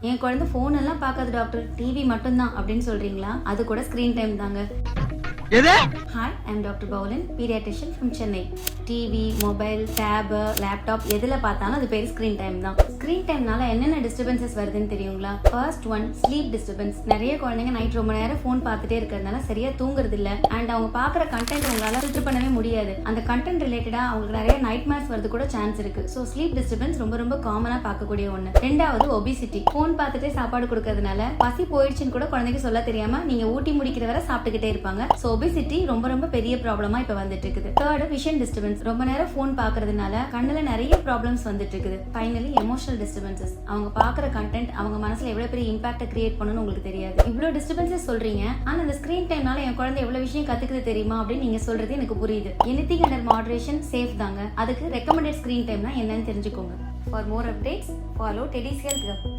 என் குழந்தை ஃபோன் எல்லாம் பார்க்காது டாக்டர், டிவி மட்டும்தான் அப்படின்னு சொல்றீங்களா? அது கூட ஸ்கிரீன் டைம் தாங்க. Hi, I'm Dr. Bowlin, pediatrician from Chennai. TV, mobile, tab, laptop எதில் பார்த்தாலும் அது பேர் ஸ்க்ரீன் டைம் தான். ஸ்க்ரீன் டைம்னால என்னென்ன டிஸ்டர்பன்சஸ் வருதுன்னு தெரியுங்களா? First one, sleep disturbance. நிறைய குழந்தைங்க நைட் ரொம்ப நேரம் ஃபோன் பார்த்துட்டே இருக்கிறதுனால சரியா தூங்குறது இல்லை. அண்ட் அவங்க பார்க்குற கண்டென்ட் உங்களால் ஃபில்டர் பண்ணவே முடியாது. அந்த கண்டென்ட் ரிலேட்டடாக அவங்களுக்கு நிறைய நைட் மேர்ஸ் வரது கூட சான்ஸ் இருக்கு. ஸோ ஸ்லீப் டிஸ்டர்பன்ஸ் ரொம்ப ரொம்ப காமனாக பார்க்கக்கூடிய ஒன்று. ரெண்டாவது, ஒபிசிட்டி. ஃபோன் பார்த்துட்டே சாப்பாடு கொடுக்கறதுனால பசி போயிடுச்சுன்னு கூட குழந்தைக்கு சொல்ல தெரியாம நீங்க ஊட்டி முடிக்கிற வரை சாப்பிட்டுக்கிட்டே இருப்பாங்க. ஸோ ஒபிசிட்டி ரொம்ப ரொம்ப பெரிய ப்ராப்ளமா இப்ப வந்துட்டு இருக்குது. Third, vision disturbance. ரொம்ப நேரம் போன் பாக்குறதுனால கண்ணுல நிறைய ப்ராப்ளம்ஸ் வந்துட்டு இருக்குது. Finally, emotional disturbances. அவங்க பாக்குற கண்டென்ட் அவங்க மனசுல எவ்வளவு பெரிய இம்பாக்ட் கிரியேட் பண்ணணும்னு உங்களுக்கு தெரியாது. இவ்வளவு டிஸ்டர்பன்சஸ் சொல்றீங்க, ஆனா அந்த ஸ்கிரீன் டைம்னால என் குழந்தை எவ்வளவு விஷயம் கத்துக்குது தெரியுமா அப்படின்னு நீங்க சொல்றது எனக்கு புரியுது. எனிதிங் அண்டர் மாடரேஷன் சேஃப் தாங்க. அதுக்கு ரெக்கமெண்டட் ஸ்கிரீன் டைம்னா என்னன்னு தெரிஞ்சுக்கோங்க. For more updates, follow Teddy's Health Hub.